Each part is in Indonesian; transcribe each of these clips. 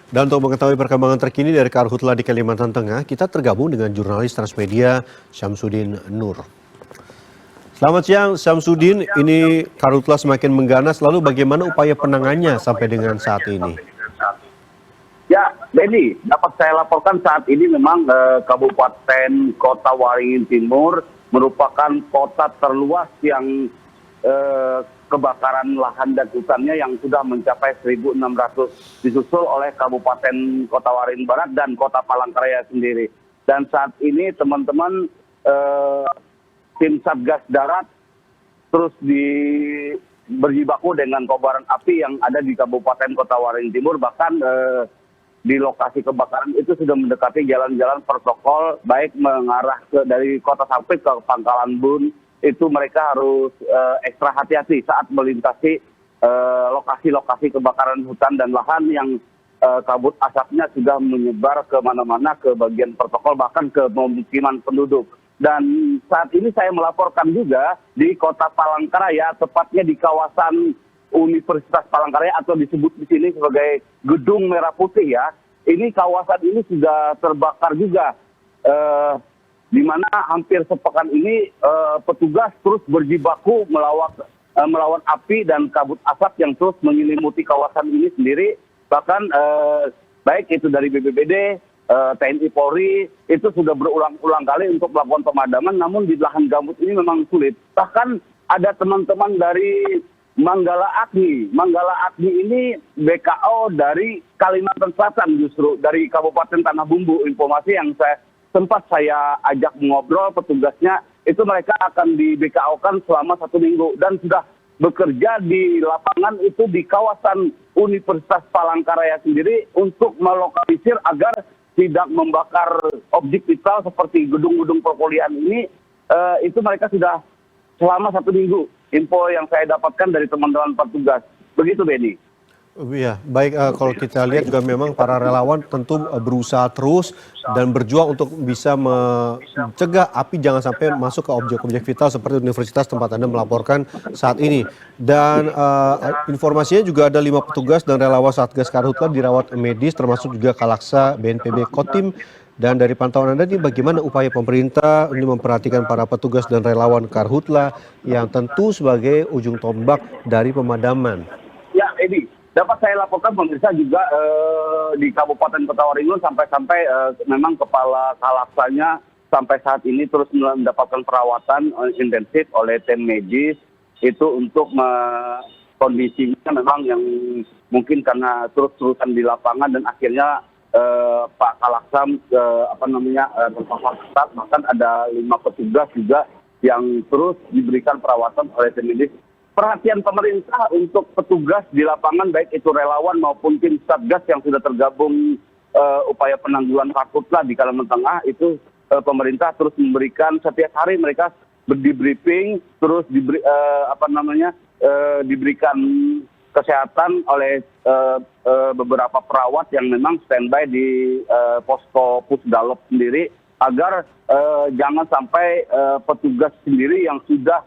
Dan untuk mengetahui perkembangan terkini dari Karhutla di Kalimantan Tengah, kita tergabung dengan jurnalis Transmedia Syamsuddin Nur. Selamat siang Syamsuddin, ini Karhutla semakin mengganas, lalu bagaimana upaya penanganannya sampai dengan saat ini? Ya, Benny, dapat saya laporkan saat ini memang Kabupaten Kota Waringin Timur merupakan kota terluas yang kebakaran lahan dan hutannya yang sudah mencapai 1.600, disusul oleh Kabupaten Kota Waringin Barat dan Kota Palangkaraya sendiri. Dan saat ini teman-teman tim Satgas Darat terus berjibaku dengan kobaran api yang ada di Kabupaten Kota Waringin Timur, bahkan di lokasi kebakaran itu sudah mendekati jalan-jalan protokol, baik mengarah dari Kota Sampit ke Pangkalan Bun, itu mereka harus ekstra hati-hati saat melintasi lokasi-lokasi kebakaran hutan dan lahan yang kabut asapnya sudah menyebar ke mana-mana, ke bagian protokol, bahkan ke pemukiman penduduk. Dan saat ini saya melaporkan juga di Kota Palangkaraya, tepatnya di kawasan Universitas Palangkaraya atau disebut di sini sebagai Gedung Merah Putih ya. Ini kawasan ini sudah terbakar juga. Di mana hampir sepekan ini petugas terus berjibaku melawan api dan kabut asap yang terus menyelimuti kawasan ini sendiri. Bahkan baik itu dari BPBD, TNI Polri itu sudah berulang-ulang kali untuk melakukan pemadaman, namun di lahan gambut ini memang sulit. Bahkan ada teman-teman dari Manggala Agni. Manggala Agni ini BKO dari Kalimantan Selatan, justru dari Kabupaten Tanah Bumbu. Informasi yang sempat saya ajak mengobrol petugasnya, itu mereka akan di BKO-kan selama 1 minggu dan sudah bekerja di lapangan itu di kawasan Universitas Palangkaraya sendiri untuk melokalisir agar tidak membakar objek vital seperti gedung-gedung perkuliahan ini. Itu mereka sudah selama 1 minggu. Info yang saya dapatkan dari teman-teman petugas. Begitu, Benny. Iya, baik, kalau kita lihat juga memang para relawan tentu berusaha terus dan berjuang untuk bisa mencegah api jangan sampai masuk ke objek-objek vital seperti universitas tempat Anda melaporkan saat ini. Dan informasinya juga ada 5 petugas dan relawan Satgas Karhutla dirawat medis, termasuk juga Kalaksa, BNPB, Kotim. Dan dari pantauan Anda ini bagaimana upaya pemerintah ini memperhatikan para petugas dan relawan Karhutla yang tentu sebagai ujung tombak dari pemadaman? Ya, Edi, dapat saya laporkan pemirsa juga di Kabupaten Kota Waringin sampai memang kepala Kalaksanya sampai saat ini terus mendapatkan perawatan intensif oleh tim medis itu untuk kondisinya memang yang mungkin karena terus-terusan di lapangan dan akhirnya Pak Kalaksam terpapar ketat, bahkan ada 5 petugas juga yang terus diberikan perawatan oleh tim medis. Perhatian pemerintah untuk petugas di lapangan, baik itu relawan maupun tim Satgas yang sudah tergabung upaya penanggulangan Karhutla di Kalimantan Tengah, itu pemerintah terus memberikan setiap hari mereka di briefing, terus diberikan kesehatan oleh beberapa perawat yang memang standby di posko Pusdalop sendiri agar jangan sampai petugas sendiri yang sudah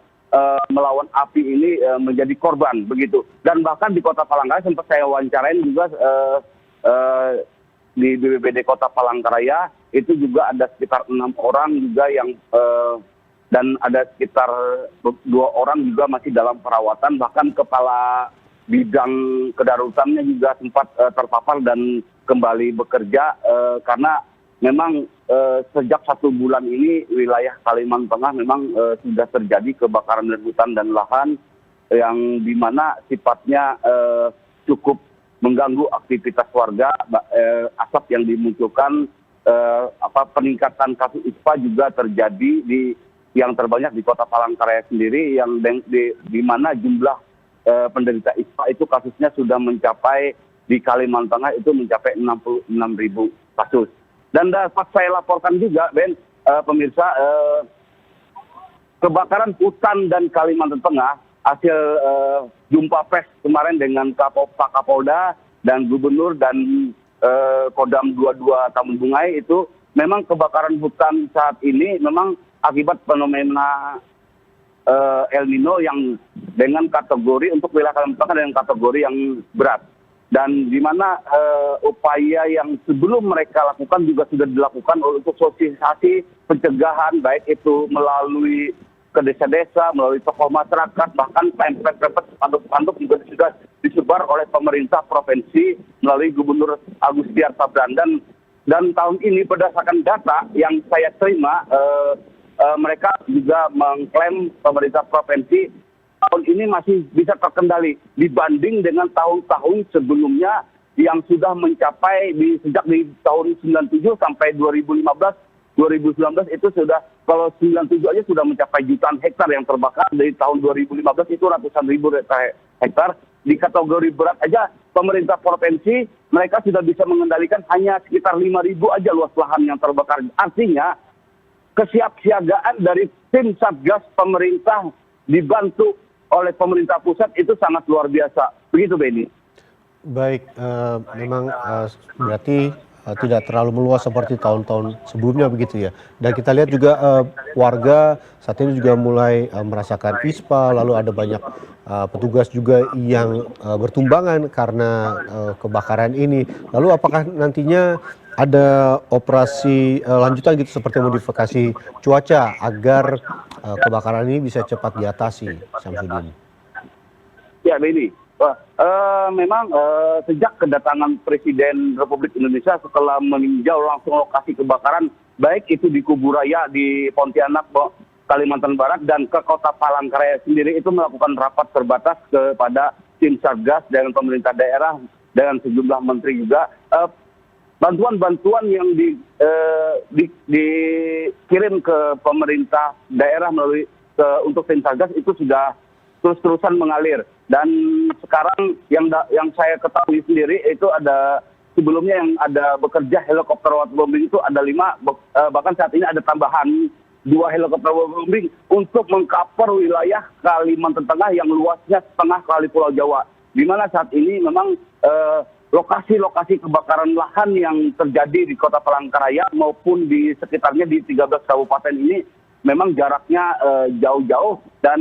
melawan api ini menjadi korban begitu. Dan bahkan di Kota Palangkaraya sempat saya wawancarain juga di BPBD Kota Palangkaraya itu juga ada sekitar 6 orang juga yang dan ada sekitar 2 orang juga masih dalam perawatan, bahkan kepala bidang kedaruratannya juga sempat terpapar dan kembali bekerja karena memang sejak 1 bulan ini wilayah Kalimantan Tengah memang sudah terjadi kebakaran hutan dan lahan yang dimana sifatnya cukup mengganggu aktivitas warga. Asap yang dimunculkan, peningkatan kasus ISPA juga terjadi yang terbanyak di Kota Palangkaraya sendiri, yang di mana jumlah penderita ISPA itu kasusnya sudah mencapai di Kalimantan Tengah itu mencapai 66.000 kasus. Dan dapat saya laporkan juga, Ben, pemirsa, kebakaran hutan dan Kalimantan Tengah hasil jumpa pers kemarin dengan Pak Kapolda dan Gubernur dan Kodam 22 Taman Bungai, itu memang kebakaran hutan saat ini memang akibat fenomena El Nino yang dengan kategori untuk wilayah Kalimantan Tengah dengan kategori yang berat. dan di mana upaya yang sebelum mereka lakukan juga sudah dilakukan untuk sosialisasi pencegahan, baik itu melalui ke desa-desa, melalui tokoh masyarakat, bahkan pempek-pempek, spanduk-spanduk juga sudah disebar oleh pemerintah provinsi melalui Gubernur Agustiar Sabrandan. Dan tahun ini berdasarkan data yang saya terima, mereka juga mengklaim pemerintah provinsi tahun ini masih bisa terkendali dibanding dengan tahun-tahun sebelumnya yang sudah mencapai sejak di tahun 97 sampai 2015, 2019 itu sudah, kalau 97 aja sudah mencapai jutaan hektar yang terbakar. Dari tahun 2015 itu ratusan ribu hektar. Di kategori berat aja pemerintah provinsi mereka sudah bisa mengendalikan hanya sekitar 5.000 aja luas lahan yang terbakar. Artinya kesiapsiagaan dari tim Satgas pemerintah dibantu oleh pemerintah pusat itu sangat luar biasa. Begitu, Benny. Baik, memang berarti tidak terlalu meluas seperti tahun-tahun sebelumnya begitu ya. Dan kita lihat juga warga saat ini juga mulai merasakan ispa, lalu ada banyak petugas juga yang bertumbangan karena kebakaran ini. Lalu apakah nantinya ada operasi lanjutan gitu seperti modifikasi cuaca agar kebakaran ini bisa cepat diatasi, Samsudin? Ya, Benny. Memang sejak kedatangan Presiden Republik Indonesia setelah meninjau langsung lokasi kebakaran, baik itu di Kuburaya di Pontianak, Kalimantan Barat, dan ke Kota Palangkaraya sendiri itu melakukan rapat terbatas kepada tim Satgas dengan pemerintah daerah, dengan sejumlah menteri juga. Bantuan-bantuan yang dikirim ke pemerintah daerah melalui untuk tim Satgas itu sudah terus-terusan mengalir. Dan sekarang yang saya ketahui sendiri itu ada sebelumnya yang ada bekerja helikopter waterbombing itu ada 5, bahkan saat ini ada tambahan 2 helikopter waterbombing untuk mengcover wilayah Kalimantan Tengah yang luasnya setengah kali Pulau Jawa. Di mana saat ini memang lokasi-lokasi kebakaran lahan yang terjadi di Kota Palangkaraya maupun di sekitarnya di 13 kabupaten ini memang jaraknya jauh-jauh, dan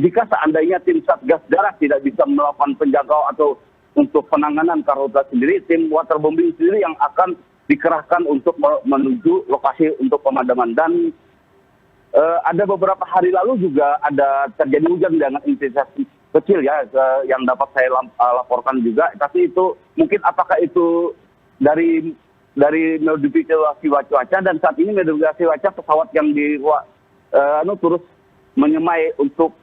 jika seandainya tim Satgas Darat tidak bisa melakukan penjangkau atau untuk penanganan karhutla sendiri, tim waterbombing sendiri yang akan dikerahkan untuk menuju lokasi untuk pemadaman. Dan ada beberapa hari lalu juga ada terjadi hujan dengan intensitas kecil ya, yang dapat saya laporkan juga. Tapi itu mungkin apakah itu dari modifikasi cuaca, dan saat ini modifikasi cuaca pesawat yang terus menyemai untuk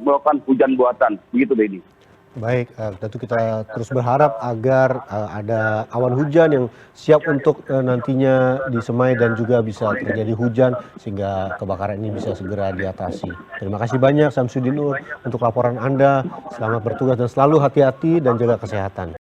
melakukan hujan buatan. Begitu, Deddy. Baik, tentu kita terus berharap agar ada awan hujan yang siap untuk nantinya disemai dan juga bisa terjadi hujan sehingga kebakaran ini bisa segera diatasi. Terima kasih banyak Samsudin Nur untuk laporan Anda. Selamat bertugas dan selalu hati-hati dan jaga kesehatan.